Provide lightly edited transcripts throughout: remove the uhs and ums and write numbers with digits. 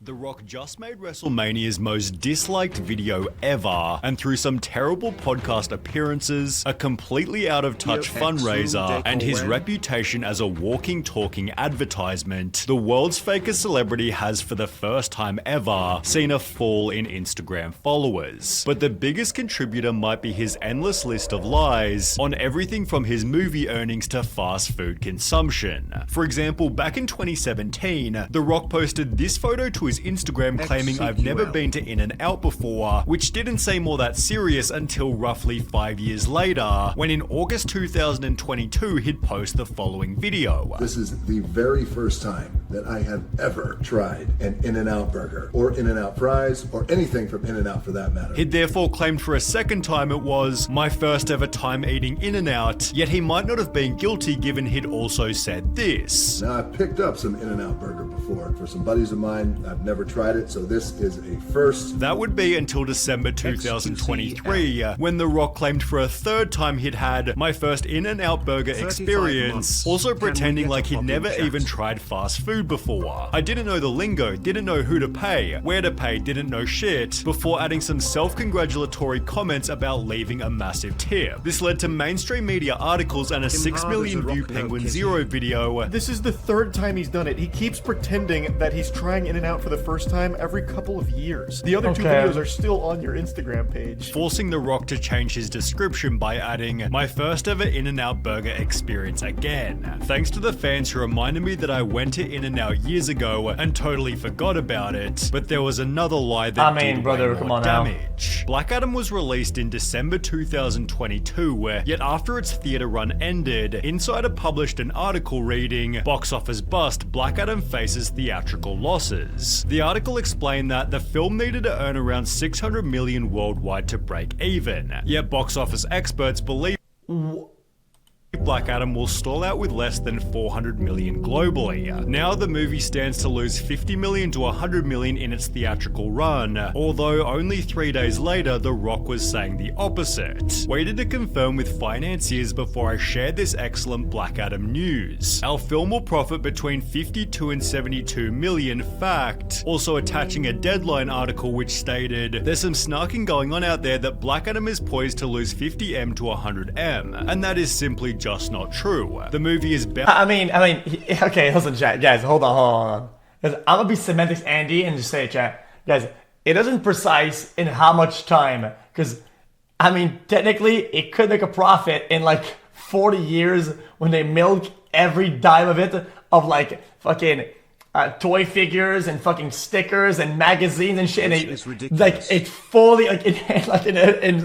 The Rock just made WrestleMania's most disliked video ever, and through some terrible podcast appearances, a completely out-of-touch fundraiser, and his reputation as a walking, talking advertisement, the world's fakest celebrity has for the first time ever seen a fall in Instagram followers. But the biggest contributor might be his endless list of lies on everything from his movie earnings to fast food consumption. For example, back in 2017, The Rock posted this photo to his Instagram claiming I've never been to In-N-Out before, which didn't seem all that serious until roughly 5 years later, when in August 2022 he'd post the following video. This is the very first time that I have ever tried an In-N-Out burger, or In-N-Out fries, or anything from In-N-Out for that matter. He'd therefore claimed for a second time it was my first ever time eating In-N-Out, yet he might not have been guilty given he'd also said this. Now, I've picked up some In-N-Out burger before for some buddies of mine. I've never tried it, so this is a first. That would be until December 2023, when The Rock claimed for a third time he'd had my first In-N-Out burger experience, also pretending like he'd never even tried fast food before. I didn't know the lingo, didn't know who to pay, where to pay, didn't know shit, before adding some self-congratulatory comments about leaving a massive tip. This led to mainstream media articles and a 6 million view Penguin Zero video. This is the third time he's done it. He keeps pretending that he's trying In-N-Out for the first time every couple of years. The other two videos are still on your Instagram page. Forcing The Rock to change his description by adding, my first ever In-N-Out burger experience again. Thanks to the fans who reminded me that I went to In-N-Out years ago and totally forgot about it, but there was another lie that did way more damage. Black Adam was released in December 2022, yet after its theater run ended, Insider published an article reading, box office bust, Black Adam faces theatrical losses. The article explained that the film needed to earn around 600 million worldwide to break even, yet box office experts believe Black Adam will stall out with less than 400 million globally. Now the movie stands to lose 50 million to 100 million in its theatrical run, although only 3 days later The Rock was saying the opposite. Waited to confirm with financiers before I shared this excellent Black Adam news. Our film will profit between 52 and 72 million fact, also attaching a Deadline article which stated, there's some snarking going on out there that Black Adam is poised to lose 50M to 100M, and that is simply just not true. The movie is better. Okay, listen, chat. Guys, hold on. Guys, I'm gonna be semantics Andy and just say, chat. Guys, it isn't precise in how much time, because, technically, it could make a profit in like 40 years when they milk every dime of it, of like fucking toy figures and fucking stickers and magazines and shit. It's ridiculous. Like, it's fully, in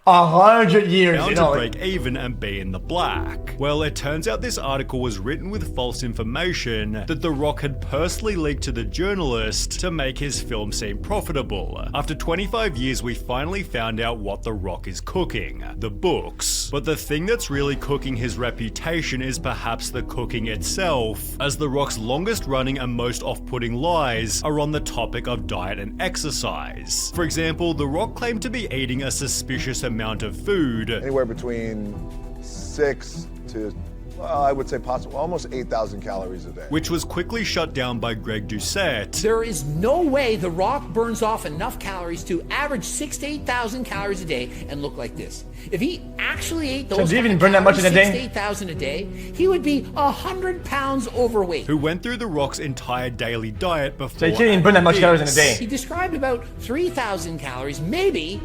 100 years, bound to break even and be in the black. Well, it turns out this article was written with false information that The Rock had personally leaked to the journalist to make his film seem profitable. After 25 years, we finally found out what The Rock is cooking: the books. But the thing that's really cooking his reputation is perhaps the cooking itself, as The Rock's longest running and most off-putting lies are on the topic of diet and exercise. For example, The Rock claimed to be eating a suspicious amount of food. Anywhere between 6 to, I would say possible, almost 8,000 calories a day. Which was quickly shut down by Greg Doucette. There is no way The Rock burns off enough calories to average 6,000 to 8,000 calories a day and look like this. If he actually ate those, do you even burn that much in a day? 6,000 to 8,000 a day, he would be 100 pounds overweight. Who went through The Rock's entire daily diet before. So you can't even burn that much calories in a day. He described about 3,000 calories, maybe,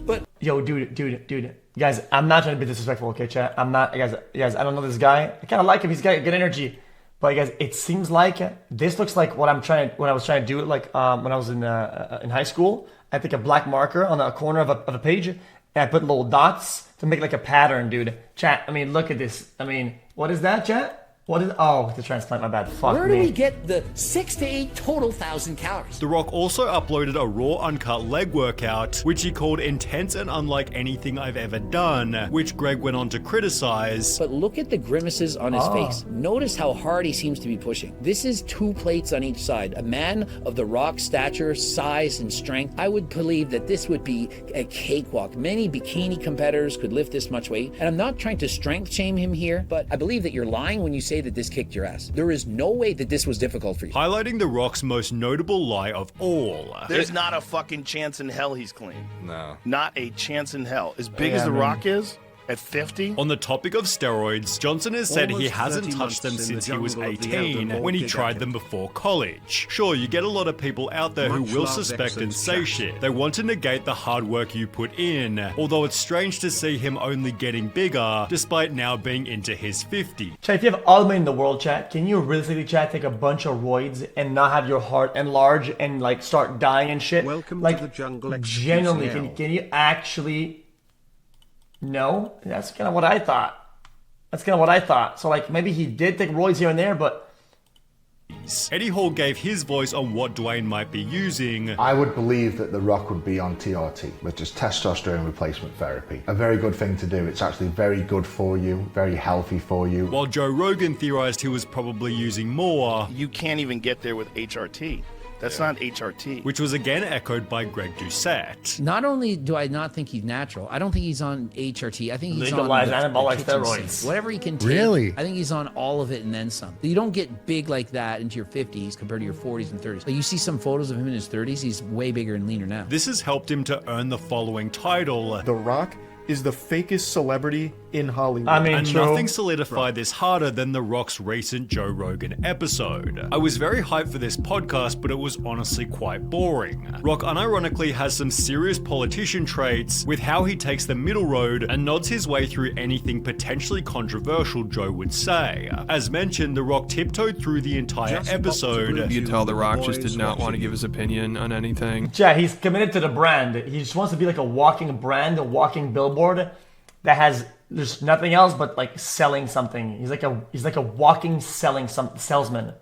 but... Yo, dude. Guys, I'm not trying to be disrespectful, okay, chat? I'm not, guys, I don't know this guy. I kind of like him, he's got good energy. But guys, it seems like, this looks like what I was trying to do it like when I was in high school. I take a black marker on the corner of a page, and I put little dots to make like a pattern, dude. Chat, look at this. What is that, chat? What is, oh, the transplant, my bad. Fuck me. Where do we get the 6 to 8 total thousand calories? The Rock also uploaded a raw uncut leg workout, which he called intense and unlike anything I've ever done, which Greg went on to criticize. But look at the grimaces on his face. Notice how hard he seems to be pushing. This is 2 plates on each side. A man of The Rock's stature, size, and strength, I would believe that this would be a cakewalk. Many bikini competitors could lift this much weight. And I'm not trying to strength shame him here, but I believe that you're lying when you say say that this kicked your ass. There is no way that this was difficult for you. Highlighting The Rock's most notable lie of all. There's not a fucking chance in hell he's clean. No. Not a chance in hell. As big as The Rock is, at 50? On the topic of steroids, Johnson has said he hasn't touched them since he was 18 when he tried them before college. Sure, you get a lot of people out there who will suspect and say shit. They want to negate the hard work you put in, although it's strange to see him only getting bigger despite now being into his 50s. Chat, if you have all the money in the world, chat, can you realistically, chat, take a bunch of roids and not have your heart enlarge and like start dying and shit? Welcome like, to the jungle. Genuinely, can you actually... No, that's kind of what I thought. So like maybe he did take roids here and there, but Eddie Hall gave his voice on what Dwayne might be using. I would believe that The Rock would be on TRT, which is testosterone replacement therapy. A very good thing to do. It's actually very good for you, very healthy for you. While Joe Rogan theorized he was probably using more. You can't even get there with HRT. That's not HRT. Which was again echoed by Greg Doucette. Not only do I not think he's natural, I don't think he's on HRT. I think he's legalized on anabolic kitchen steroids. sink. Whatever he can take. Really? I think he's on all of it and then some. You don't get big like that into your 50s compared to your 40s and 30s. Like you see some photos of him in his 30s, he's way bigger and leaner now. This has helped him to earn the following title. The Rock is the fakest celebrity in Hollywood. I mean, And true. nothing solidified this harder than The Rock's recent Joe Rogan episode. I was very hyped for this podcast, but it was honestly quite boring. Rock unironically has some serious politician traits with how he takes the middle road and nods his way through anything potentially controversial Joe would say. As mentioned, The Rock tiptoed through the entire episode. You could tell The Rock just did not want to give his opinion on anything. Yeah, he's committed to the brand. He just wants to be like a walking brand, a walking billboard that has there's nothing else but like selling something. He's like a walking salesman.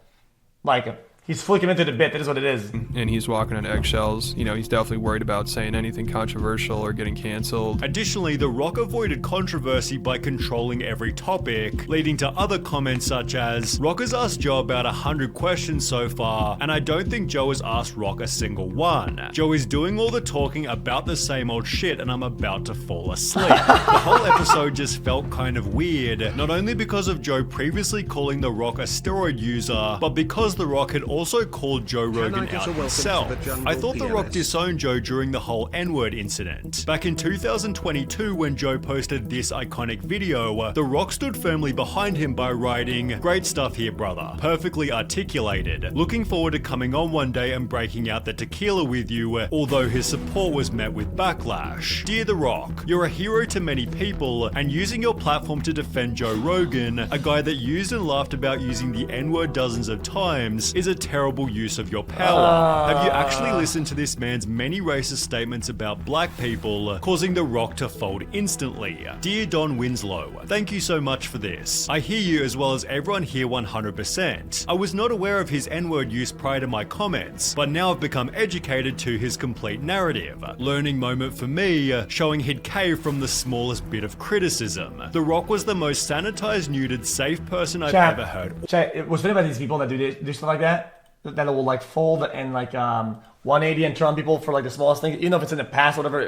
Like he's fully committed to the bit. That is what it is. And he's walking on eggshells. You know, he's definitely worried about saying anything controversial or getting canceled. Additionally, The Rock avoided controversy by controlling every topic, leading to other comments such as, Rock has asked Joe about 100 questions so far, and I don't think Joe has asked Rock a single one. Joe is doing all the talking about the same old shit and I'm about to fall asleep. The whole episode just felt kind of weird, not only because of Joe previously calling The Rock a steroid user, but because The Rock had also called Joe Rogan out himself. I thought The Rock disowned Joe during the whole N-word incident. Back in 2022 when Joe posted this iconic video, The Rock stood firmly behind him by writing, "Great stuff here, brother. Perfectly articulated. Looking forward to coming on one day and breaking out the tequila with you," although his support was met with backlash. Dear The Rock, you're a hero to many people, and using your platform to defend Joe Rogan, a guy that used and laughed about using the N-word dozens of times, is a terrible use of your power. Have you actually listened to this man's many racist statements about black people, causing The Rock to fold instantly? Dear Don Winslow, thank you so much for this. I hear you as well as everyone here 100%. I was not aware of his N-word use prior to my comments, but now I've become educated to his complete narrative. Learning moment for me, showing he'd cave from the smallest bit of criticism. The Rock was the most sanitized, neutered, safe person I've ever heard. What's funny about these people that do stuff like that will like fold and like 180 and turn on people for like the smallest thing, even if it's in the past, whatever.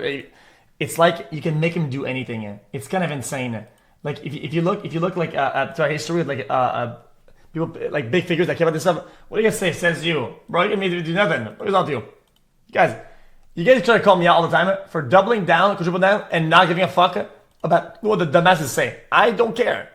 It's like you can make him do anything. It's kind of insane. Like if you look like at our history with like people like big figures that care about this stuff. What do you guys say? Says you, bro. You can maybe do nothing. What is up to you, guys? You guys try to call me out all the time for doubling down, quadruple down, and not giving a fuck about what the masses say. I don't care.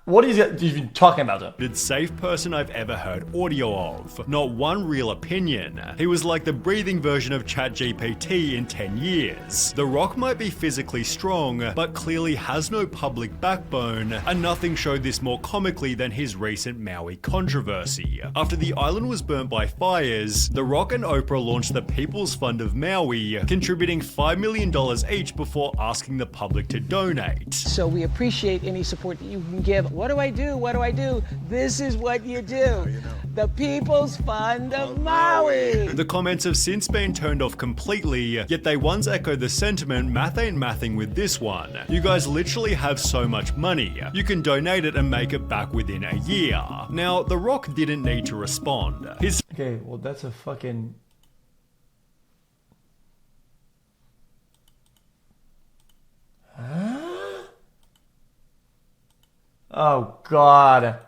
What is it you've been talking about? The safe person I've ever heard audio of. Not one real opinion. He was like the breathing version of ChatGPT in 10 years. The Rock might be physically strong, but clearly has no public backbone, and nothing showed this more comically than his recent Maui controversy. After the island was burnt by fires, The Rock and Oprah launched the People's Fund of Maui, contributing $5 million each before asking the public to donate. So we appreciate any support that you can give. What do I do? What do I do? This is what you do. The People's Fund of Maui. The comments have since been turned off completely, yet they once echoed the sentiment, math ain't mathing with this one. You guys literally have so much money. You can donate it and make it back within a year. Now, The Rock didn't need to respond. Okay, well that's a fucking... Huh? Oh God.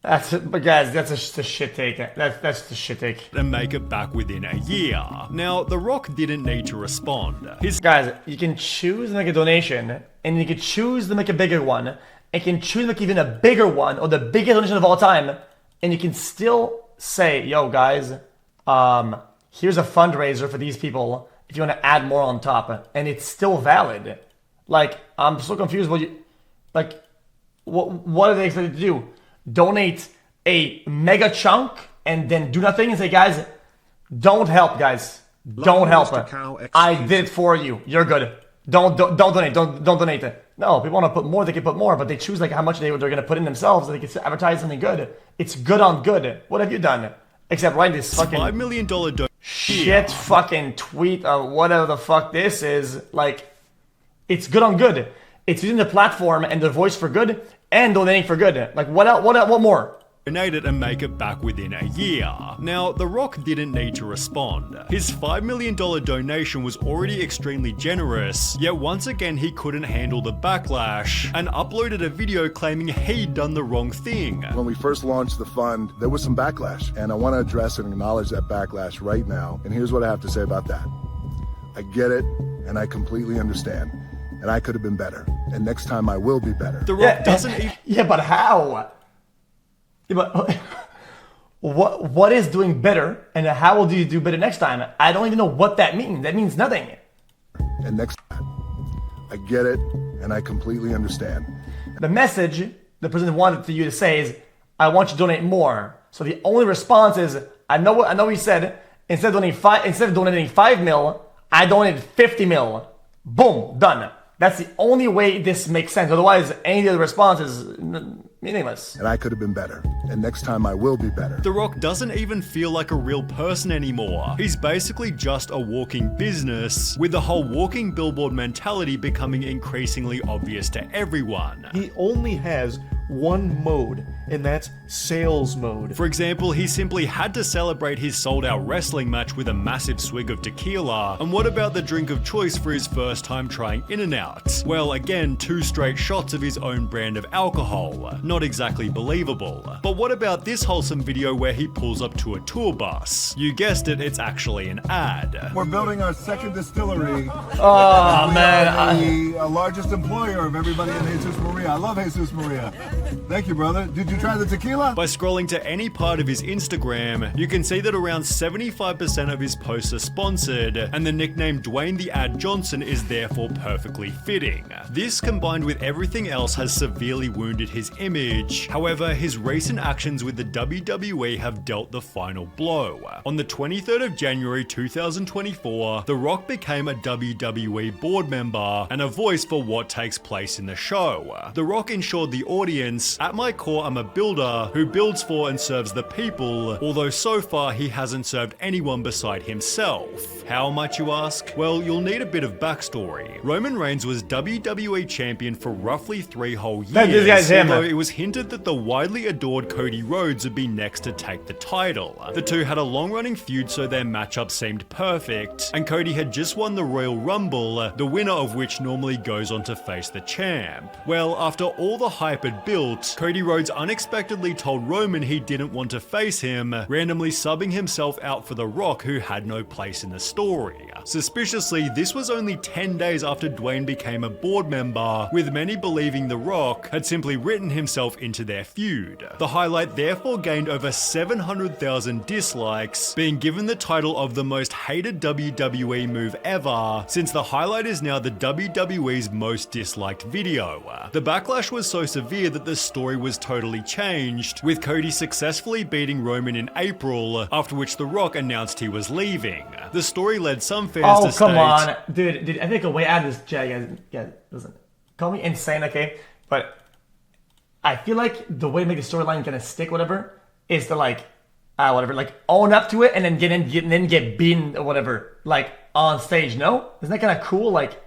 But guys, that's just a shit take. That's just a shit take. And make it back within a year. Now, The Rock didn't need to respond. Guys, you can choose to make a donation, and you can choose to make a bigger one, and you can choose to make even a bigger one, or the biggest donation of all time, and you can still say, yo guys, here's a fundraiser for these people if you want to add more on top, and it's still valid. Like, I'm so confused what are they expected to do? Donate a mega chunk and then do nothing and say, guys, don't help, guys. Don't help. I did it for you. You're good. Don't donate. Don't donate it. No, people want to put more, they can put more, but they choose like how much they're going to put in themselves, and they can advertise something good. It's good on good. What have you done? Except write this fucking $5 million shit fucking tweet of whatever the fuck this is. Like, it's good on good. It's using the platform and the voice for good and donating for good. Like, what else? What more? Donate it and make it back within a year. Now, The Rock didn't need to respond. His $5 million donation was already extremely generous, yet once again he couldn't handle the backlash and uploaded a video claiming he'd done the wrong thing. When we first launched the fund, there was some backlash, and I want to address and acknowledge that backlash right now. And here's what I have to say about that. I get it, and I completely understand. And I could have been better. And next time I will be better. The Rock doesn't even... Yeah, but how? Yeah, but what is doing better, and how will you do better next time? I don't even know what that means. That means nothing. And next time, I get it, and I completely understand. The message the president wanted you to say is, I want you to donate more. So the only response is, I know what he said. Instead of donating 5 mil, I donated 50 mil. Boom, done. That's the only way this makes sense. Otherwise, any other response is meaningless. And I could have been better. And next time I will be better. The Rock doesn't even feel like a real person anymore. He's basically just a walking business, with the whole walking billboard mentality becoming increasingly obvious to everyone. He only has one mode, and that's sales mode. For example, he simply had to celebrate his sold-out wrestling match with a massive swig of tequila. And what about the drink of choice for his first time trying In-N-Out? Well, again, 2 straight shots of his own brand of alcohol. Not exactly believable. But what about this wholesome video where he pulls up to a tour bus? You guessed it, it's actually an ad. We're building our second distillery. Oh, man. The largest employer of everybody in Jesus Maria. I love Jesus Maria. Thank you, brother. Did you try the tequila? By scrolling to any part of his Instagram, you can see that around 75% of his posts are sponsored, and the nickname Dwayne the Ad Johnson is therefore perfectly fitting. This, combined with everything else, has severely wounded his image. However, his recent actions with the WWE have dealt the final blow. On the 23rd of January 2024, The Rock became a WWE board member and a voice for what takes place in the show. The Rock ensured the audience, at my core I'm a builder who builds for and serves the people, although so far he hasn't served anyone beside himself. How much, you ask? Well, you'll need a bit of backstory. Roman Reigns was WWE champion for roughly 3 whole years, although it was hinted that the widely adored Cody Rhodes would be next to take the title. The two had a long-running feud, so their matchup seemed perfect, and Cody had just won the Royal Rumble, the winner of which normally goes on to face the champ. Well, after all the hype had built, Cody Rhodes unexpectedly told Roman he didn't want to face him, randomly subbing himself out for The Rock, who had no place in the story. Suspiciously, this was only 10 days after Dwayne became a board member, with many believing The Rock had simply written himself into their feud. The highlight therefore gained over 700,000 dislikes, being given the title of the most hated WWE move ever, since the highlight is now the WWE's most disliked video. The backlash was so severe that the story was totally changed, with Cody successfully beating Roman in April, after which The Rock announced he was leaving. The story led some fans to state... Oh, come on. Dude, I think a way out of this, guys, listen, call me insane, okay? But I feel like the way to make the storyline gonna stick, whatever, is to like own up to it and then get beaten or whatever, like on stage. No, isn't that kind of cool? Like,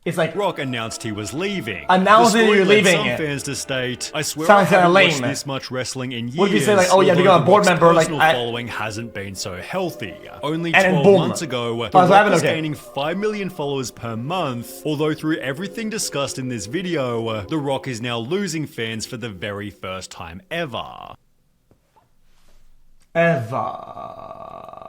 it's like Rock announced he was leaving. Announcing you're leaving. Some fans to state, I swear sounds I haven't lame. watched this much wrestling in years. What if you say like, oh yeah, become a board member? Like, following hasn't been so healthy. Only 12 months ago, The Rock was gaining 5 million followers per month. Although through everything discussed in this video, The Rock is now losing fans for the very first time ever. ever.